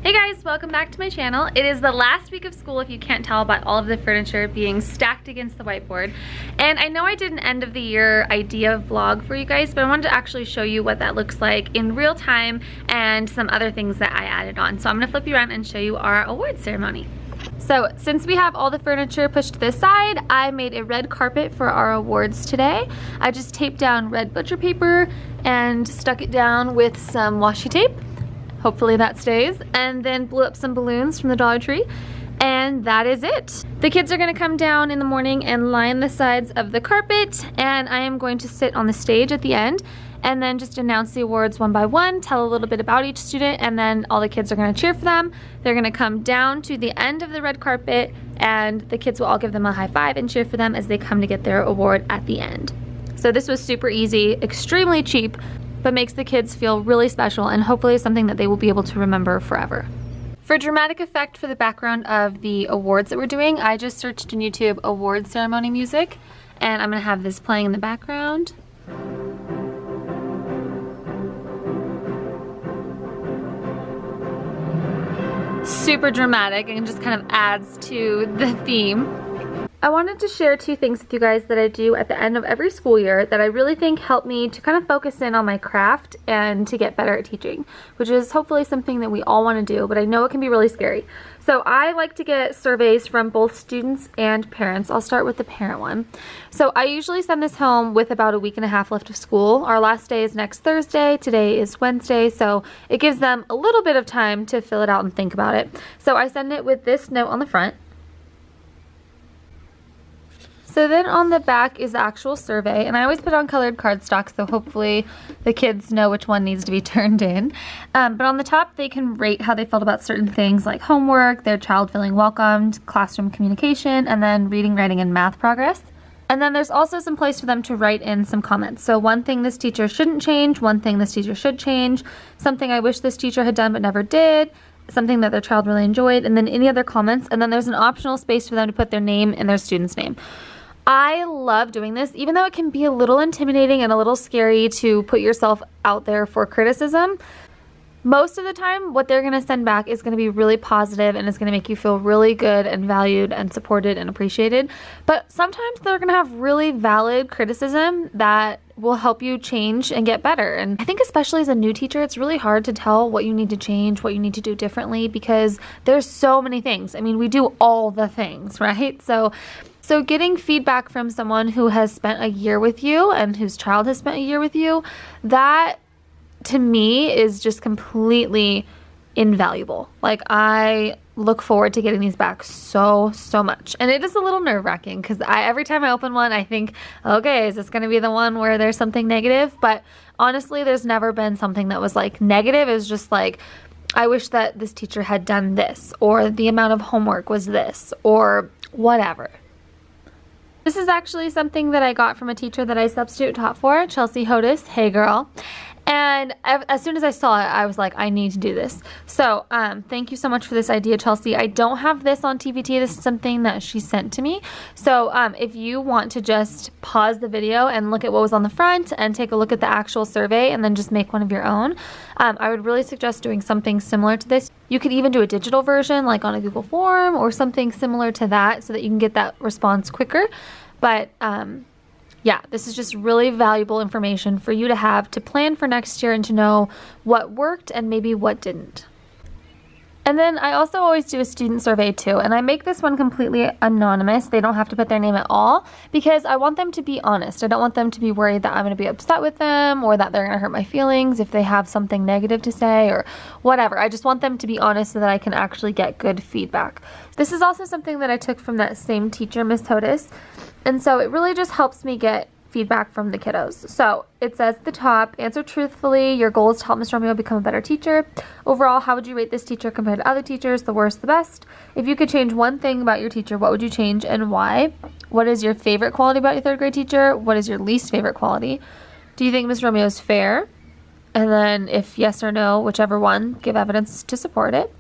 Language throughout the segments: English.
Hey guys, welcome back to my channel. It is the last week of school, if you can't tell by all of the furniture being stacked against the whiteboard. And I know I did an end of the year idea vlog for you guys, but I wanted to actually show you what that looks like in real time and some other things that I added on. So I'm gonna flip you around and show you our awards ceremony. So since we have all the furniture pushed to this side, I made a red carpet for our awards today. I just taped down red butcher paper and stuck it down with some washi tape. Hopefully that stays, and then blew up some balloons from the Dollar Tree, and that is it. The kids are gonna come down in the morning and line the sides of the carpet, and I am going to sit on the stage at the end and then just announce the awards one by one, tell a little bit about each student, and then all the kids are gonna cheer for them. They're gonna come down to the end of the red carpet, and the kids will all give them a high five and cheer for them as they come to get their award at the end. So this was super easy, extremely cheap, but makes the kids feel really special and hopefully something that they will be able to remember forever. For dramatic effect for the background of the awards that we're doing, I just searched in YouTube award ceremony music, and I'm gonna have this playing in the background. Super dramatic and just kind of adds to the theme. I wanted to share two things with you guys that I do at the end of every school year that I really think help me to kind of focus in on my craft and to get better at teaching, which is hopefully something that we all want to do, but I know it can be really scary. So I like to get surveys from both students and parents. I'll start with the parent one. So I usually send this home with about a week and a half left of school. Our last day is next Thursday. Today is Wednesday, so it gives them a little bit of time to fill it out and think about it. So I send it with this note on the front. So then on the back is the actual survey, and I always put on colored cardstock so hopefully the kids know which one needs to be turned in. But on the top they can rate how they felt about certain things like homework, their child feeling welcomed, classroom communication, and then reading, writing, and math progress. And then there's also some place for them to write in some comments. So one thing this teacher shouldn't change, one thing this teacher should change, something I wish this teacher had done but never did, something that their child really enjoyed, and then any other comments. And then there's an optional space for them to put their name and their student's name. I love doing this, even though it can be a little intimidating and a little scary to put yourself out there for criticism. Most of the time, what they're gonna send back is gonna be really positive and it's gonna make you feel really good and valued and supported and appreciated. But sometimes they're gonna have really valid criticism that will help you change and get better. And I think especially as a new teacher, it's really hard to tell what you need to change, what you need to do differently, because there's so many things. I mean, we do all the things, right? So getting feedback from someone who has spent a year with you and whose child has spent a year with you, that to me is just completely invaluable. Like, I look forward to getting these back so much. And it is a little nerve-wracking because every time I open one, I think, okay, is this going to be the one where there's something negative? But honestly, there's never been something that was like negative. It was just like, I wish that this teacher had done this, or the amount of homework was this, or whatever. This is actually something that I got from a teacher that I substitute taught for, Chelsea Hodis. Hey girl. And as soon as I saw it, I was like, I need to do this. So thank you so much for this idea, Chelsea. I don't have this on TPT. This is something that she sent to me. So if you want to just pause the video and look at what was on the front and take a look at the actual survey and then just make one of your own, I would really suggest doing something similar to this. You could even do a digital version like on a Google form or something similar to that so that you can get that response quicker. But yeah, this is just really valuable information for you to have to plan for next year and to know what worked and maybe what didn't. And then I also always do a student survey too, and I make this one completely anonymous. They don't have to put their name at all because I want them to be honest. I don't want them to be worried that I'm going to be upset with them or that they're going to hurt my feelings if they have something negative to say or whatever. I just want them to be honest so that I can actually get good feedback. This is also something that I took from that same teacher, Miss Hodis, and so it really just helps me get feedback from the kiddos. So it says at the top, answer truthfully. Your goal is to help Miss Romeo become a better teacher. Overall, how would you rate this teacher compared to other teachers? The worst, the best. If you could change one thing about your teacher, what would you change and why? What is your favorite quality about your third grade teacher? What is your least favorite quality? Do you think Miss Romeo is fair? And then if yes or no, whichever one, give evidence to support it.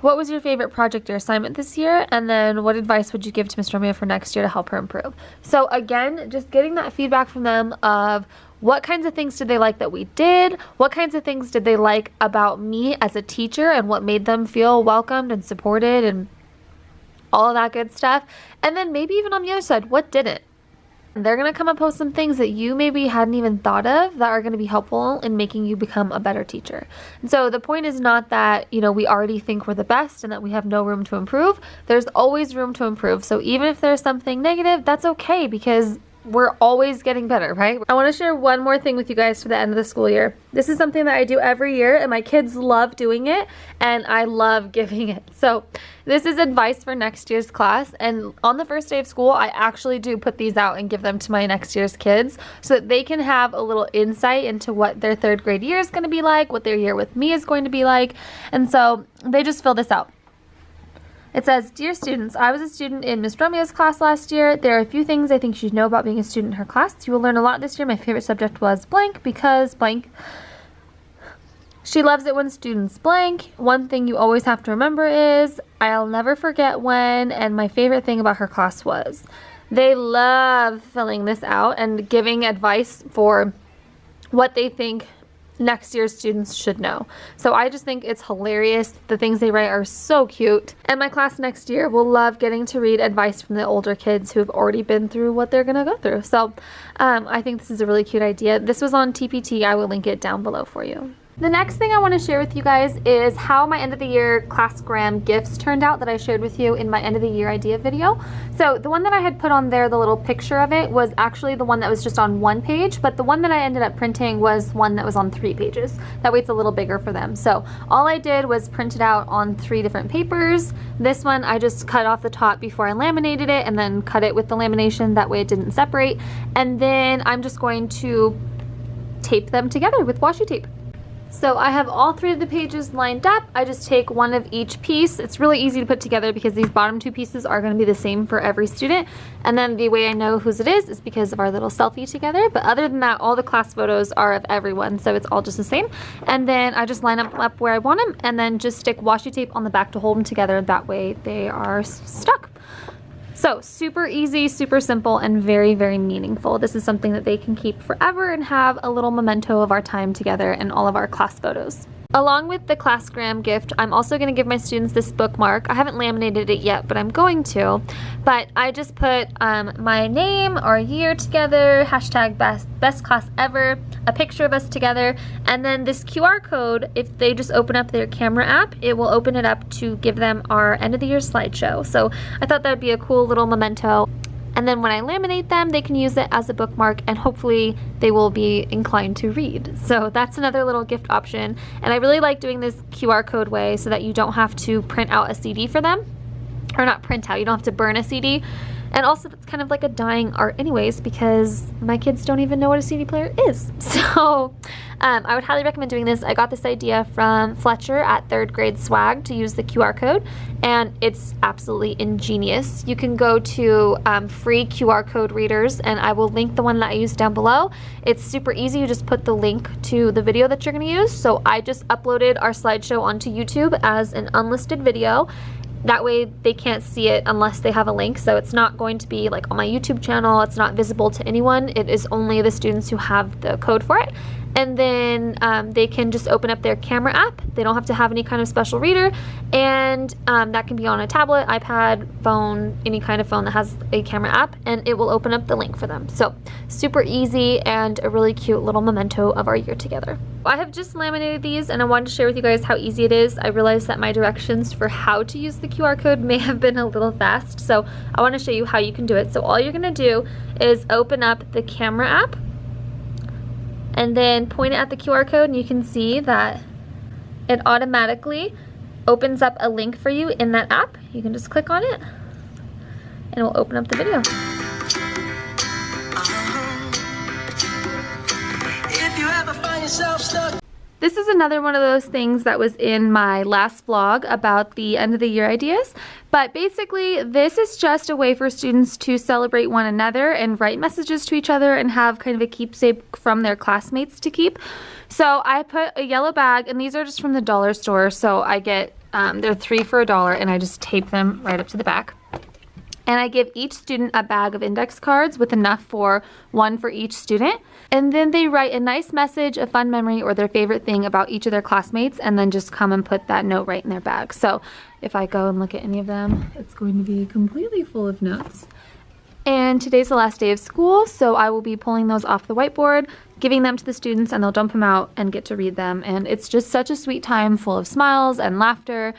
what was your favorite project or assignment this year? And then what advice would you give to Miss Romeo for next year to help her improve? So again, just getting that feedback from them of what kinds of things did they like that we did? What kinds of things did they like about me as a teacher and what made them feel welcomed and supported and all of that good stuff? And then maybe even on the other side, what didn't? They're going to come up with some things that you maybe hadn't even thought of that are going to be helpful in making you become a better teacher. And so the point is not that, you know, we already think we're the best and that we have no room to improve. There's always room to improve. So even if there's something negative, that's okay because we're always getting better, right? I want to share one more thing with you guys for the end of the school year. This is something that I do every year and my kids love doing it and I love giving it. So this is advice for next year's class, and on the first day of school I actually do put these out and give them to my next year's kids so that they can have a little insight into what their third grade year is going to be like, what their year with me is going to be like, and so they just fill this out. It says, "Dear students, I was a student in Miss Romeo's class last year. There are a few things I think you should know about being a student in her class. You will learn a lot this year. My favorite subject was blank because blank. She loves it when students blank. One thing you always have to remember is, I'll never forget when, and my favorite thing about her class was." They love filling this out and giving advice for what they think next year's students should know. So I just think it's hilarious. The things they write are so cute. And my class next year will love getting to read advice from the older kids who have already been through what they're going to go through. So I think this is a really cute idea. This was on TPT. I will link it down below for you. The next thing I want to share with you guys is how my end of the year classgram gifts turned out that I shared with you in my end of the year idea video. So the one that I had put on there, the little picture of it, was actually the one that was just on one page, but the one that I ended up printing was one that was on 3 pages. That way it's a little bigger for them. So all I did was print it out on 3 different papers. This one I just cut off the top before I laminated it and then cut it with the lamination, that way it didn't separate. And then I'm just going to tape them together with washi tape. So I have all 3 of the pages lined up. I just take one of each piece. It's really easy to put together because these bottom 2 pieces are going to be the same for every student. And then the way I know whose it is because of our little selfie together. But other than that, all the class photos are of everyone, so it's all just the same. And then I just line them up where I want them and then just stick washi tape on the back to hold them together. That way they are stuck. So super easy, super simple, and very, very meaningful. This is something that they can keep forever and have a little memento of our time together and all of our class photos. Along with the classgram gift, I'm also going to give my students this bookmark. I haven't laminated it yet, but I'm going to. But I just put my name, our year together, hashtag best class ever, a picture of us together, and then this QR code. If they just open up their camera app, it will open it up to give them our end of the year slideshow. So I thought that would be a cool little memento. And then when I laminate them, they can use it as a bookmark and hopefully they will be inclined to read. So that's another little gift option. And I really like doing this QR code way so that you don't have to print out a CD for them. Or not print out, you don't have to burn a CD. And also that's kind of like a dying art anyways because my kids don't even know what a CD player is. So I would highly recommend doing this. I got this idea from Fletcher at 3rd grade swag to use the QR code and it's absolutely ingenious. You can go to free QR code readers and I will link the one that I used down below. It's super easy. You just put the link to the video that you're going to use. So I just uploaded our slideshow onto YouTube as an unlisted video. That way they can't see it unless they have a link, so it's not going to be like on my YouTube channel. It's not visible to anyone. It is only the students who have the code for it. And then they can just open up their camera app. They don't have to have any kind of special reader, and that can be on a tablet, iPad, phone, any kind of phone that has a camera app, and it will open up the link for them. So super easy and a really cute little memento of our year together. I have just laminated these and I wanted to share with you guys how easy it is. I realized that my directions for how to use the QR code may have been a little fast, so I want to show you how you can do it. So all you're going to do is open up the camera app and then point it at the QR code, and you can see that it automatically opens up a link for you in that app. You can just click on it and it will open up the video. If you ever find yourself stuck. This is another one of those things that was in my last vlog about the end of the year ideas. But basically, this is just a way for students to celebrate one another and write messages to each other and have kind of a keepsake from their classmates to keep. So I put a yellow bag, and these are just from the dollar store, so I get They're 3 for $1, and I just tape them right up to the back. And I give each student a bag of index cards with enough for 1 for each student. And then they write a nice message, a fun memory, or their favorite thing about each of their classmates, and then just come and put that note right in their bag. So if I go and look at any of them, it's going to be completely full of notes. And today's the last day of school, so I will be pulling those off the whiteboard, giving them to the students, and they'll dump them out and get to read them. And it's just such a sweet time full of smiles and laughter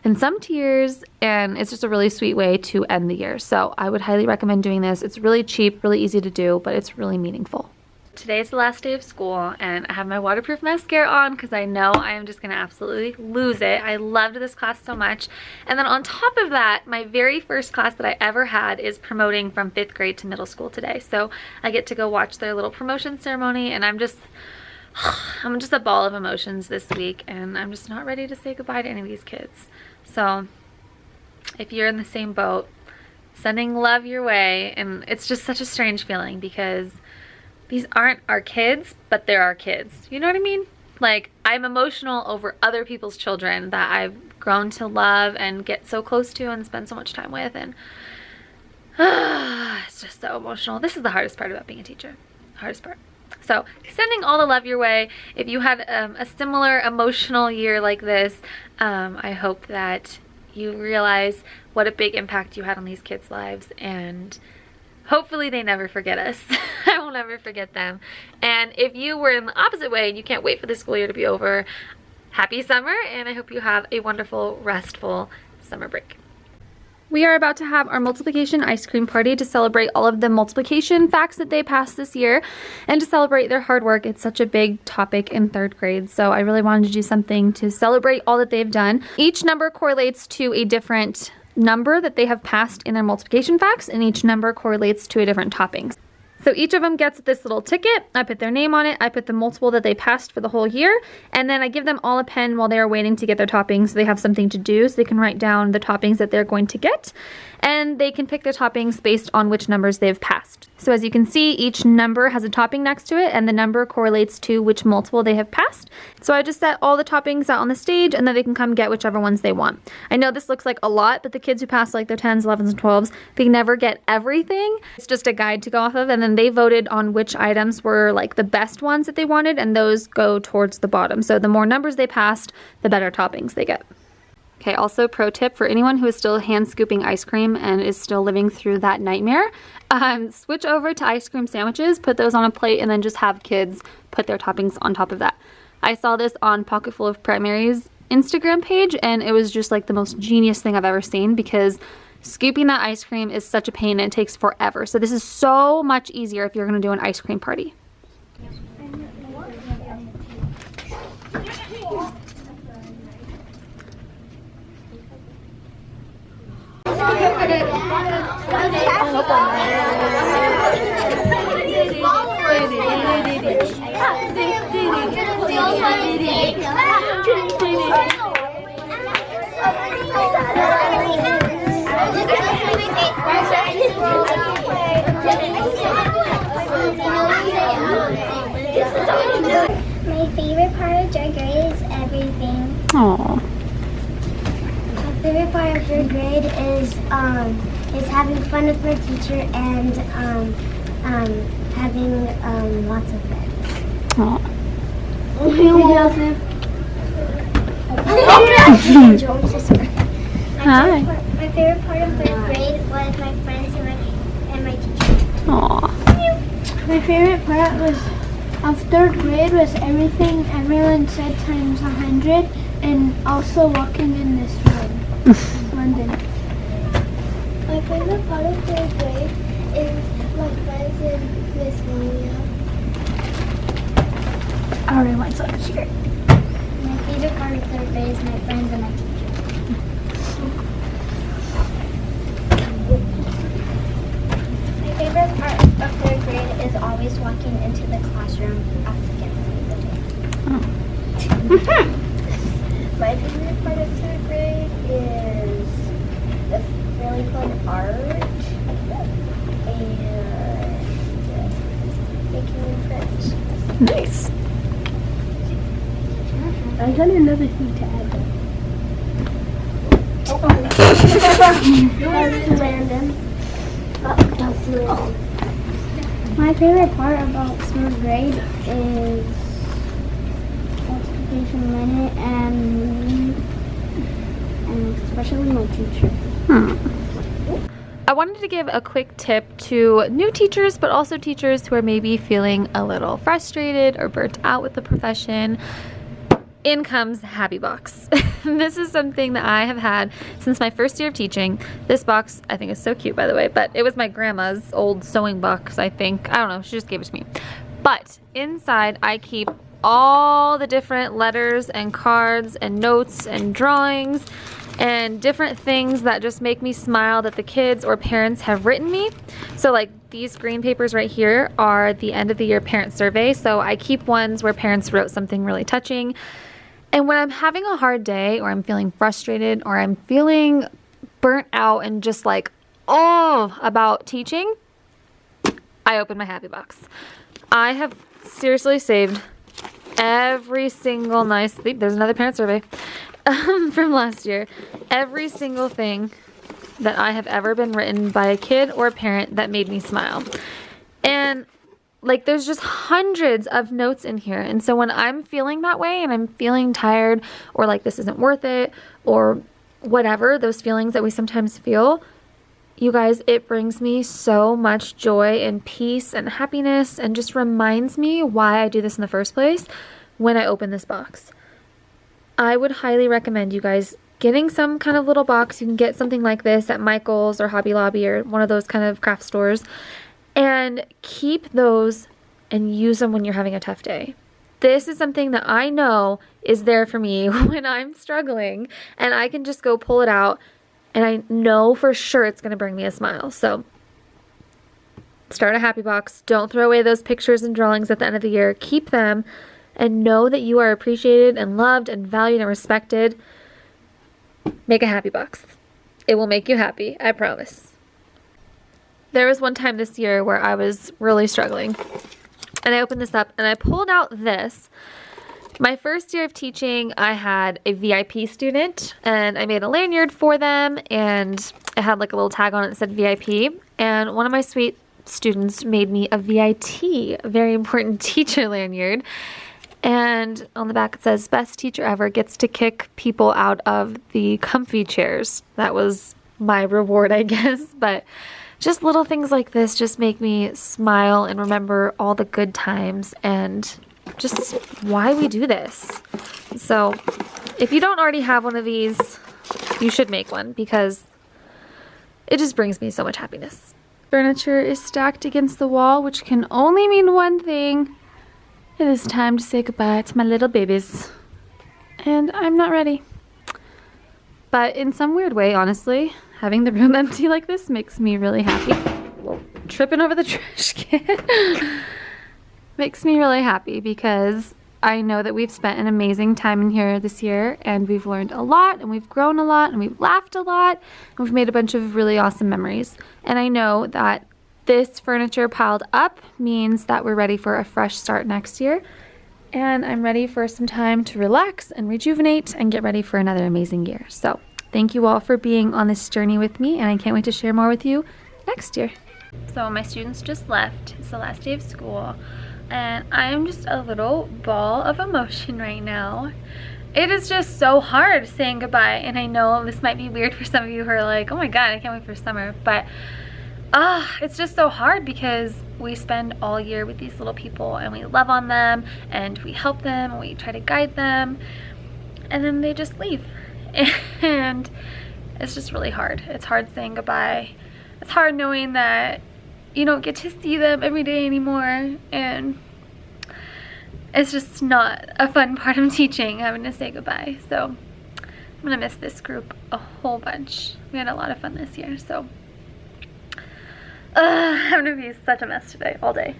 and some tears, and it's just a really sweet way to end the year. So I would highly recommend doing this. It's really cheap, really easy to do, but it's really meaningful. Today's the last day of school, and I have my waterproof mascara on because I know I am just gonna absolutely lose it. I loved this class so much. And then on top of that, my very first class that I ever had is promoting from 5th grade to middle school today. So I get to go watch their little promotion ceremony, and I'm just a ball of emotions this week, and I'm just not ready to say goodbye to any of these kids. So if you're in the same boat, sending love your way. And it's just such a strange feeling because these aren't our kids, but they're our kids. You know what I mean? Like, I'm emotional over other people's children that I've grown to love and get so close to and spend so much time with, and it's just so emotional. This is the hardest part about being a teacher. Hardest part. So sending all the love your way. If you had a similar emotional year like this, I hope that you realize what a big impact you had on these kids' lives, and hopefully they never forget us. I will never forget them. And if you were in the opposite way and you can't wait for the school year to be over, happy summer, and I hope you have a wonderful, restful summer break. We are about to have our multiplication ice cream party to celebrate all of the multiplication facts that they passed this year and to celebrate their hard work. It's such a big topic in 3rd grade, so I really wanted to do something to celebrate all that they've done. Each number correlates to a different number that they have passed in their multiplication facts, and each number correlates to a different topping. So each of them gets this little ticket. I put their name on it. I put the multiple that they passed for the whole year. And then I give them all a pen while they are waiting to get their toppings. So they have something to do, so they can write down the toppings that they're going to get. And they can pick their toppings based on which numbers they've passed. So as you can see, each number has a topping next to it, and the number correlates to which multiple they have passed. So I just set all the toppings out on the stage, and then they can come get whichever ones they want. I know this looks like a lot, but the kids who pass like their 10s, 11s, and 12s, they never get everything. It's just a guide to go off of, and then they voted on which items were like the best ones that they wanted, and those go towards the bottom. So the more numbers they passed, the better toppings they get. Okay, also pro tip for anyone who is still hand scooping ice cream and is still living through that nightmare, switch over to ice cream sandwiches, put those on a plate, and then just have kids put their toppings on top of that. I saw this on Pocketful of Primary's Instagram page, and it was just like the most genius thing I've ever seen, because scooping that ice cream is such a pain and it takes forever. So this is so much easier if you're going to do an ice cream party. My favorite part of third grade is everything. Aww. My favorite part of third grade is having fun with my teacher and having lots of friends. Aww. Hi. My favorite part of third grade was my friends and my teacher. Aww. My favorite part of third grade was everything everyone said times 100, and also walking in this room. London. My favorite part of third grade is my friends and Miss Malia. Alright, mine's up here. My favorite part of third grade is my friends and my teacher. My favorite part of third grade is always walking into the classroom at the beginning of the day. My favorite part of third grade is the really fun art and making new friends. Nice. I got another thing to add though. Landon. My favorite part about third grade is multiplication minute and especially my teacher. I wanted to give a quick tip to new teachers, but also teachers who are maybe feeling a little frustrated or burnt out with the profession. In comes Happy Box. This is something that I have had since my first year of teaching. This box, I think, is so cute, by the way, but it was my grandma's old sewing box, I think. I don't know, she just gave it to me. But inside, I keep all the different letters and cards and notes and drawings and different things that just make me smile that the kids or parents have written me. So like these green papers right here are the end of the year parent survey. So I keep ones where parents wrote something really touching. And when I'm having a hard day or I'm feeling frustrated or I'm feeling burnt out and just like, oh, about teaching, I open my Happy Box. I have seriously saved every single there's another parent survey from last year. Every single thing that I have ever been written by a kid or a parent that made me smile. And like there's just hundreds of notes in here. And so when I'm feeling that way and I'm feeling tired or like this isn't worth it or whatever, those feelings that we sometimes feel, you guys, it brings me so much joy and peace and happiness and just reminds me why I do this in the first place when I open this box. I would highly recommend you guys getting some kind of little box. You can get something like this at Michael's or Hobby Lobby or one of those kind of craft stores. And keep those and use them when you're having a tough day. This is something that I know is there for me when I'm struggling, and I can just go pull it out and I know for sure it's going to bring me a smile. So start a Happy Box. Don't throw away those pictures and drawings at the end of the year. Keep them and know that you are appreciated and loved and valued and respected. Make a Happy Box. It will make you happy, I promise. There was one time this year where I was really struggling and I opened this up and I pulled out this. My first year of teaching, I had a VIP student and I made a lanyard for them and it had like a little tag on it that said VIP, and one of my sweet students made me a VIT, very important teacher lanyard, and on the back it says best teacher ever, gets to kick people out of the comfy chairs. That was my reward, I guess, but just little things like this just make me smile and remember all the good times and just why we do this. So if you don't already have one of these, you should make one because it just brings me so much happiness. Furniture is stacked against the wall, which can only mean one thing. It is time to say goodbye to my little babies. And I'm not ready. But in some weird way, honestly, having the room empty like this makes me really happy. Whoa, tripping over the trash can. Makes me really happy because I know that we've spent an amazing time in here this year and we've learned a lot and we've grown a lot and we've laughed a lot and we've made a bunch of really awesome memories. And I know that this furniture piled up means that we're ready for a fresh start next year. And I'm ready for some time to relax and rejuvenate and get ready for another amazing year. So thank you all for being on this journey with me, and I can't wait to share more with you next year. So my students just left. It's the last day of school, and I'm just a little ball of emotion right now. It is just so hard saying goodbye, and I know this might be weird for some of you who are like, oh my god, I can't wait for summer, but it's just so hard because we spend all year with these little people and we love on them and we help them and we try to guide them, and then they just leave. And it's just really hard. It's hard saying goodbye. It's hard knowing that you don't get to see them every day anymore, and it's just not a fun part of teaching, having to say goodbye. So I'm gonna miss this group a whole bunch. We had a lot of fun this year, so I'm gonna be such a mess today, all day.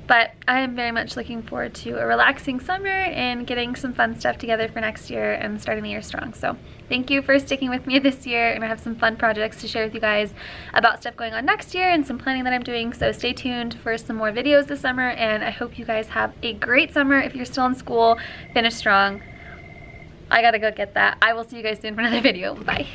But I am very much looking forward to a relaxing summer and getting some fun stuff together for next year and starting the year strong. So thank you for sticking with me this year, and I have some fun projects to share with you guys about stuff going on next year and some planning that I'm doing. So stay tuned for some more videos this summer, and I hope you guys have a great summer. If you're still in school, finish strong. I gotta go get that. I will see you guys soon for another video. Bye.